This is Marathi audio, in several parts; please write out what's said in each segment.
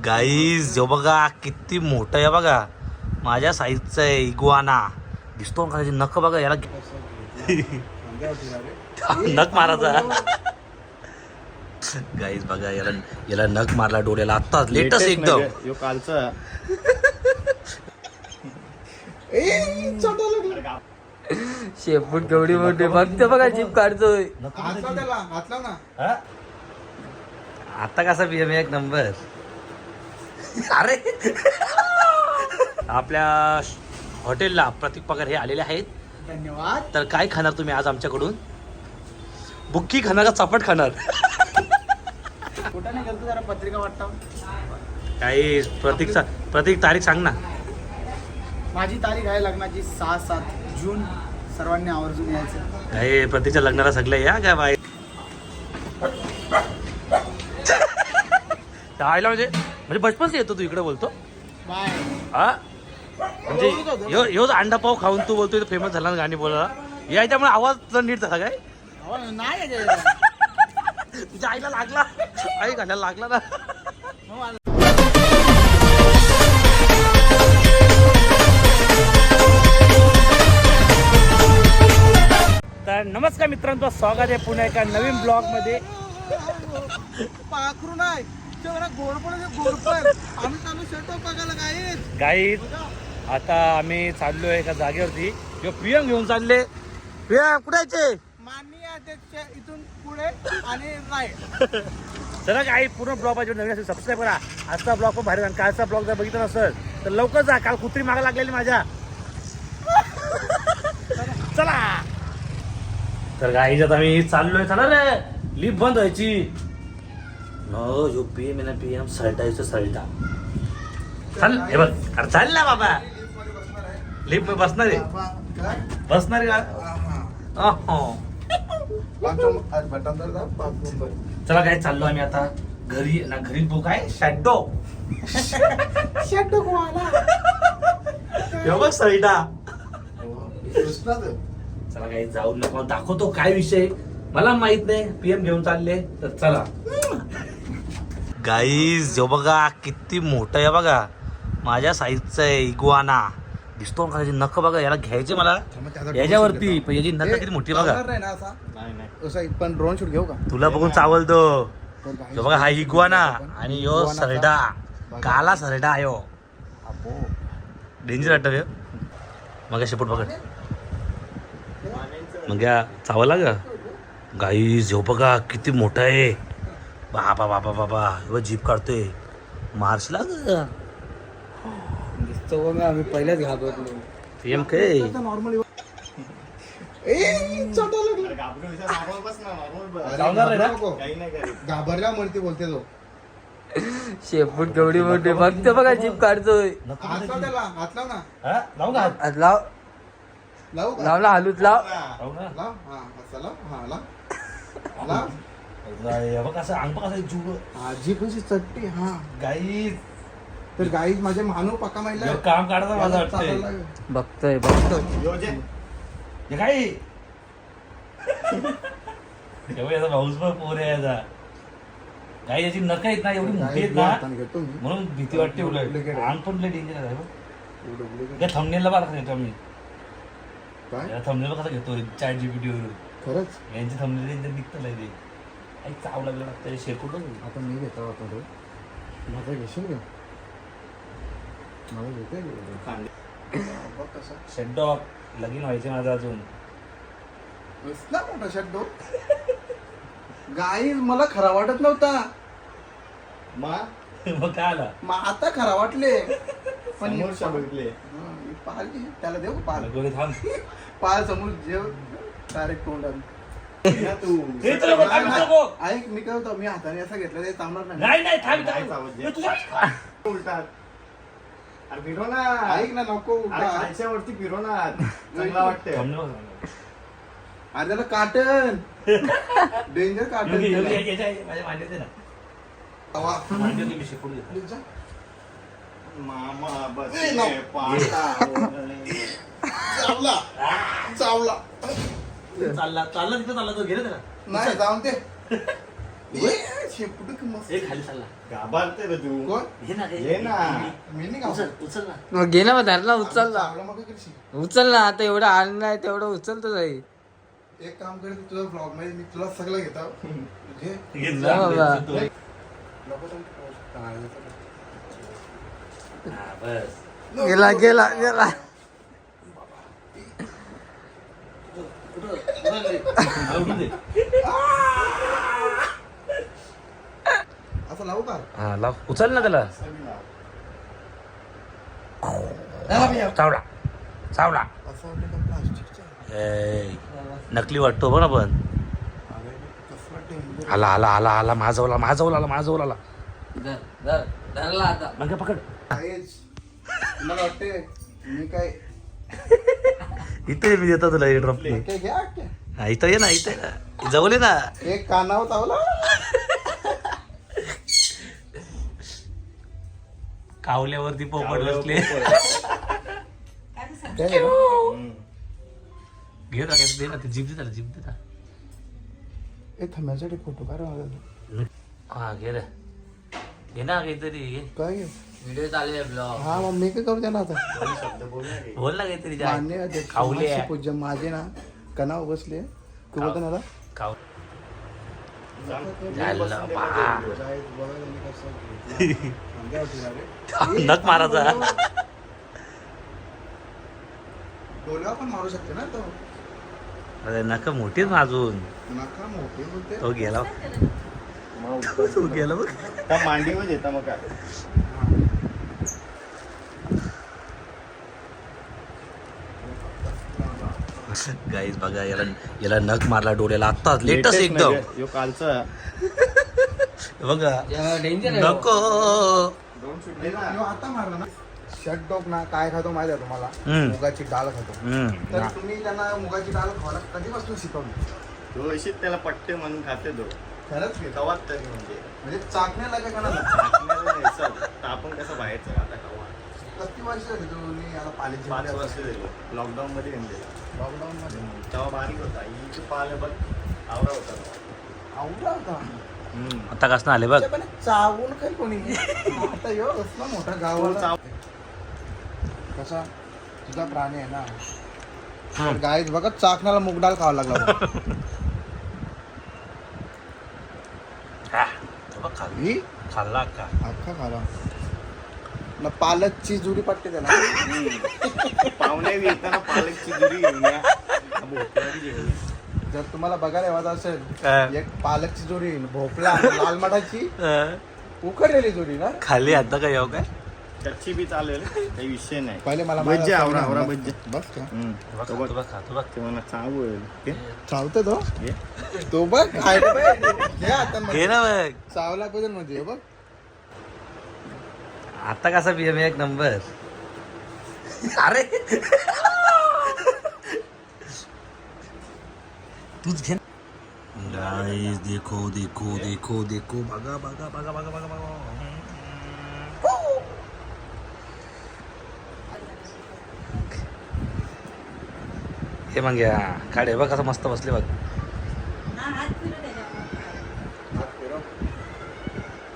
गाईज जो बघा किती मोठं आहे बघा, माझ्या साईजचा आहे इग्वाना. दिसतो का नख बघा याला. नख मारायचा गाईज बघा, याला याला नख मारला डोळ्याला आत्ताच लेटेस्ट एकदम. कालचा शेपूट केवढी मोठी फक्त बघा जीप काढतोय. आता कसा पीएम एक नंबर. अरे आपल्या हॉटेलला प्रतीक पगार हे आलेले आहेत. धन्यवाद. तर काय खाणार तुम्ही आज आमच्याकडून? बुक्की खाणार का चपाट खाणार? कुठं नाही गेलतो जरा पत्रिका वाटता. काही प्रतीक तारीख सांग ना. माझी तारीख आहे लग्नाची 6-7 जून. सर्वांनी आवर्जून यायचं. काही प्रतीकच्या लग्नाला सगळे या काय बाई. आयला म्हणजे बचपन येतो तू इकडे बोलतो बाय. हा म्हणजे ह्योच अंडा पाव खाऊन तू बोलतोय फेमस झाला ना गाणी बोला या, त्यामुळे आवाज तर नीट झाला काय? नाही तुझ्या आईला लागला, आई घालायला लागला ना. तर नमस्कार मित्रांनो, स्वागत आहे पुन्हा एका नवीन ब्लॉग मध्ये. पाखरू नाही गोडपण आम्ही चालू शेटो बघायला गाईज आता आम्ही चाललोय एका जागेवरती. पीएम घेऊन चालले. पीएम कुठायचे? माननीय अध्यक्ष इथून पुढे आणि राईट. चला काही पूर्ण ब्लॉग पाहिजे नवीन असेल सबस्क्राईब करा. आजचा ब्लॉग पण भारी. कालचा ब्लॉग जर बघितला नसेल तर लवकर जा. काल कुत्री मागा लागलेली माझ्या. चला तर गाईज आता आम्ही चाललोय. चला रे लिफ्ट बंद व्हायची. नो यो पीएम आहे ना, पीएम सळटायचं सळटा. चल हे बघ, अरे चाल ना बाबा. लिफ्ट मध्ये बसणार आहे, बसणार आहे का? चला काय चाललो आम्ही आता घरी ना. घरी तू काय शॅडो बघ सळटा. चला काही जाऊन नको दाखवतो काय विषय. मला माहित नाही, पीएम घेऊन चालले तर चला. गाईज जो बघा किती मोठं आहे बघा, माझ्या साईजचा आहे इग्वाना. दिसतो का नख बघा याला घ्यायचे मला याच्यावरती, पण याची नख किती मोठी बघा. पण ड्रोन शूट घेऊ का? तुला बघून चावलतो. जो बघा हा इग्वाना आणि यो सरडा, काला सरडा आहे हो. डेंजर वाटत मग शेपूट बघा. मग या चावला का गाईज. हो बघा किती मोठा आहे बाबा बाबा बाबा. व जीप काढतोय मार्चला. आम्ही पहिल्याच घाबरलो. पीएम काय नॉर्मली घाबरला म्हणते बोलते तो. शेपूट केवढी मोठी फक्त बघा जीप काढतोय. हात लाव त्याला, हात लाव ना. लावू का आज लाव लावू का? लाव ना हलूच लाव. लावू ना. लाव. हा असं लाव. हा लाव. लाव. बघ असं अंग बघ असं जीव. आजी कशी चट्टी. हा गाईज तर गाईज माझे मानू पक्का माहिती काम काढता माझं वाटतंय. बघतोय हे काय याचा भाऊस पण पोर आहे याचा. काही याची नख आहेत ना एवढी मोठी आहेत ना, म्हणून भीती वाटते. उलट अंग पण लय डेंजर आहे. त्या थंबनेलला बघा कसं घेतो आम्ही. थंबनेल कसा घेतो चॅट जीपीटी वरून. खरंच यांची थंबनेल निघतं नाही ते. काही चाव लागलं लागतं शेपूट. आता मी घेतो आपण माझा घेशील का? मला घेते शेड्डॉग लगीन व्हायचे माझं अजून. कसला मोठा शब्दो. गाईज मला खरा वाटत नव्हता. मग काय आला मग आता खरा वाटले. पण पाहिजे त्याला देऊ पाल. थांब पाल समोर जेव डायरेक्ट तोंडात. ऐक मी काय होतो, मी हाताने असं घेतलं ते चांगलं नाही नाही थांब उलटात फिरो ना. ऐक ना नको खालच्या वरती फिरो ना, चांगला वाटतंय. अरे त्याला काटन डेंजर काटन. माझ्या मांडीत ना मांडी मी शेपूट घेतो. मामा बस ए, नो. चावला चावला. चालला तिथं चालला तो गेला त्याला. नाही जाऊन ते शेपूट की मस्त. हे खाली चालला घाबरते रे तू. कोण? हे ना ये ना. मी नाही उचल का उचल ना मग घे ना, मग धरला उचल ना. चावला मग काय करशील? उचल ना, आता एवढं आणलाय तेवढं उचलतो जाई. एक काम कर, तुझा ब्लॉग मध्ये मी तुला सगळं घेतो. घे. ना बाबा. नको सांग. काय झालं? हा, बस गेला गेला गेला. आवडून दे. असं लावू का? हा लाव उचल ना त्याला चावला चावला असं वाटतं का प्लास्टिकचं? ए, नकली वाटतो बघ ना पण अरे, कसं वाटतं? आला आला आला आला माझवला माझवला आला माझवला आला धर, धर, धरला आता. मग पकड काहीच. मला वाटते मी काय इथे मी देतो तुला ड्रॉप काय घ्या काय? इथं ये ना इथं ये ना. जवळ ये ना एक कानावर चावला. कावल्यावरती पोपट बसले काय झालं? घे ना काय दे ना ते जीप दे त्याला जीप दे ना. ए थांब्यासाठी फोटो काढ माझा. हा घे रे घे ना काहीतरी घे. काय घे? व्हिडिओ चालू आहे ब्लॉग. हा मग मी काय करू द्या ना आता. बोल ना काहीतरी जा. मान्य अध्यक्ष, कावले माझे पूज्य माझे ना कनाव बसले. तू बोलतो ना आता? काव नक मारायचा डोल्यावर पण मारू शकते ना तो. अरे नक मोठीच माझून नका मोठे बोलते. तो गेला तो गेला बघ त्या मांडीवर येता मग काय. गाईज बघा याला याला नख मारला डोळ्याला आत्ताच लेटच एकदम यो कालचा बघा डेंजर नको ह्यो आता मारला ना. शट डॉग ना काय खातो माहिती आहे तुम्हाला? हम्म. मुगाची डाळ खातो. हम्म. तर तुम्ही त्यांना मुगाची डाळ खायला कधीपासून शिकवली? तो अशीच त्याला पट्टे म्हणून खाते तो. खरंच की? तवाच तरी म्हणजे चाकण्याला काय कणाला? टाकण्याला नाही, चल. तर आपण कसं बाहेरचं आता खावा. किती वर्ष झाली तुम्ही याला पाण्याची 5 वर्ष दिलो लॉकडाऊन मध्ये घेऊन दिला. लॉकडाऊन मध्ये तेव्हा बारीक होता ही पाल बघ आवरा होता तो. आवडला होता. आता कसं आले बघ पण चावून काय कोणी आता यो असला मोठा गावाला कसा तुझा प्राणी आहे ना. गाय बघा चाकण्याला मुगडाळ खावा लागला. हा, तो बघ खाल्ला. ही खाल्ला का अख्खा खाला ना. पालकची जुडी पट्टी त्याला. पाहुणे येताना पालकची जुरी घेऊन या भोपळाची घेऊन या. जर तुम्हाला बघायला येवायचं हा. असेल एक पालकची जोडी भोपळा लाल मठाची उकडलेली जोडी ना. खाली आता काय येऊ काय कच्ची बी चालेल काही विषय नाही. पहिले मला बज्जे माहिती आवरा असतं आवरा ना. बज्जे. बस का तू बघ तू बघ खा, तू बघ ते मला चावल ते चावतो तो. घे. तो बघ काय घे आता मग. घे ना बघ चावला पाहिजे म्हणजे हे बघ. आता कसा पीएम एक नंबर अरे तूच घे गाइस देखो देखो देखो देखो बघा बघा बघा बघा बघा बघा हे मग या काढे बघ कसं मस्त बसले बघ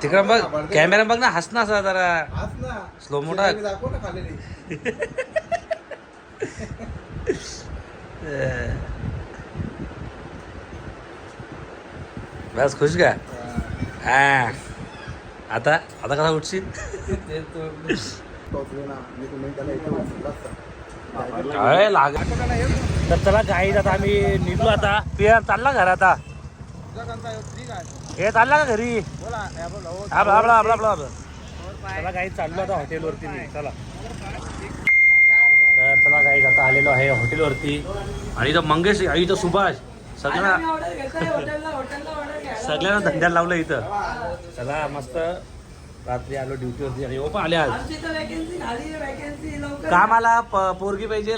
तिकडं बघ कॅमेरा बघ ना हसना असा जरा आज ना स्लो मोटा शिवाजी दाखव ना खाल्लेली. बस खुश का हा आता आता कसा उठशील टोचले ना मी तुम्ही त्याला इथे बसवलं असतं. काय लाग तर चला गाईज आता आम्ही निघलो आता पिया चालला घर आता तुझा कंचा आहे, ठीक आहे. हे चालला का घरी बोला हे आपलं लवकर. आपला आपला आपला आपला चला गाईज चाललो आता हॉटेलवरती मी चला तर चला गाईज आता आलेलो आहे हॉटेलवरती आणि इथं मंगेश इथं सुभाष सगळ्यांना सगळ्यांना धंद्याला लावलं इथं चला मस्त रात्री आलो ड्युटीवरती आणि पण आले आज कामाला पोरगी पाहिजे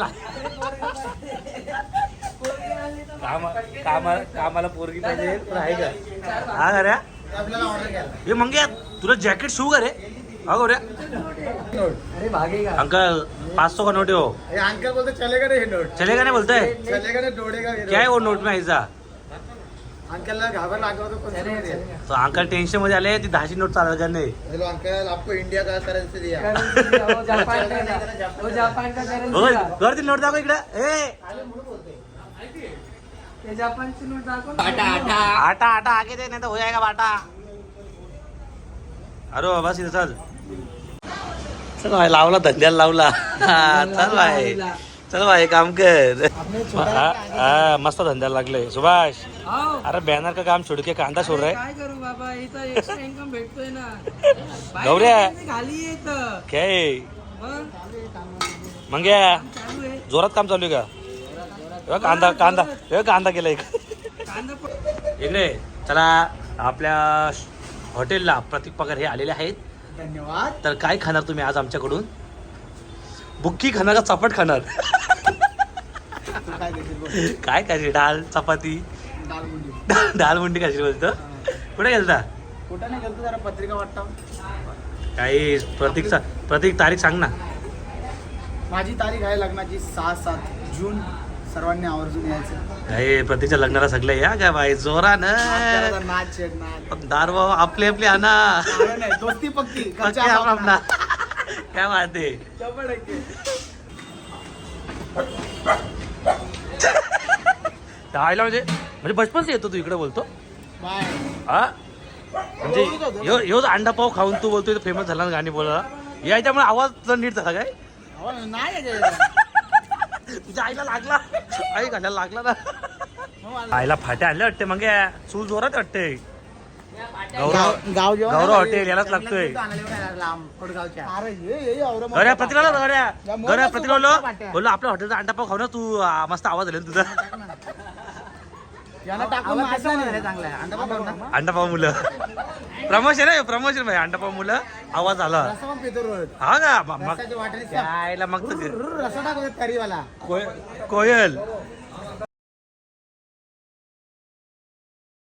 कामाला पोरगी पाहिजे पण आहे का हा अरे आपल्याला ऑर्डर घ्यायला. ये मंग्या तुला जॅकेट शू का रे अगो रे अरे भागेगा. अंकल 500 का नोट है वो हे अंकल बोलते चलेगा रे हे नोट. चलेगा नहीं बोलते है चलेगा रे डोडेगा हे क्या है वो नोट में ऐसा अंकलला घाबरला आठवतो कोण तो अंकल टेन्शन मध्ये आले ती 10ची नोट चालत का नाही हेलो अंकल आपको इंडिया का करेंसी दिया वो जापान का होय, कर ती नोट दाखव इकडे ए ते जापानची नोट दाखव. आटा आटा आगे दे नाही तर हो जाएगा बाटा. अरे बस इथे चल चल भाई लावला धंद्याला लावला हा, चल भाई चल भाई काम कर हा, मस्त धंद्याला लागले सुभाष. हाव. अरे बॅनर का काम छोड़ के कांदा छोड़ रहे काय करू बाबा इथं एक्स्ट्रा इन्कम भेटतोय ना. गौऱ्या. बाहेर खाली येत काय मग मंग्या चालू आहे जोरात काम चालू आहे का हे कांदा कांदा हे कांदा केला एक कांदा इकडे चला. आपल्या हॉटेलला प्रतीक पगार हे आलेले आहेत. धन्यवाद. तर काय खाणार तुम्ही आज आमच्याकडून? बुक्की खाणार का चपाट खाणार? तू काय देशील बोल. काय खायची डाळ चपाती दाल मुंडी. डाळ मुंडी खायची बोलतो. कुठे गेलता? कुठं नाही गेलतो जरा पत्रिका वाटतो. काही प्रतीक तारीख सांग ना. माझी तारीख आहे लग्नाची 6-7 जून. सर्वांनी आवर्जून यायचं. काही प्रतीकच्या लग्नाला सगळे या काय बाई जोरानं. आपल्याला नाच छेड नाच. दार भाऊ आपले आपले आणा अरे नाही, दोस्ती पक्की पक्के आपला काय वाटते. आईला म्हणजे बचपन से येतो तू इकडे बोलतो बाय. हा म्हणजे ह्योच अंडा पाव खाऊन तू बोलतोय फेमस झाला ना गाणी बोला याच्यामुळे आवाज जर नीट झाला काय नाही तुझ्या आईला लागला आई घालायला लागला ना. आईला फाट्या आणल्या वाटते मग चूल जोरात वाटते. गाव गौरव हॉटेल यालाच लागतोय. गौऱ्या प्रतिला गौऱ्या प्रतिला बोललो आपल्या हॉटेलचा अंडा पाव खाऊ ना तू मस्त आवाज आले तुझा. अंडा पाव मुलं प्रमोशन आहे प्रमोशन भाई. अंडा पाव मुलं आवाज आला हा का मग आईला मग कोयल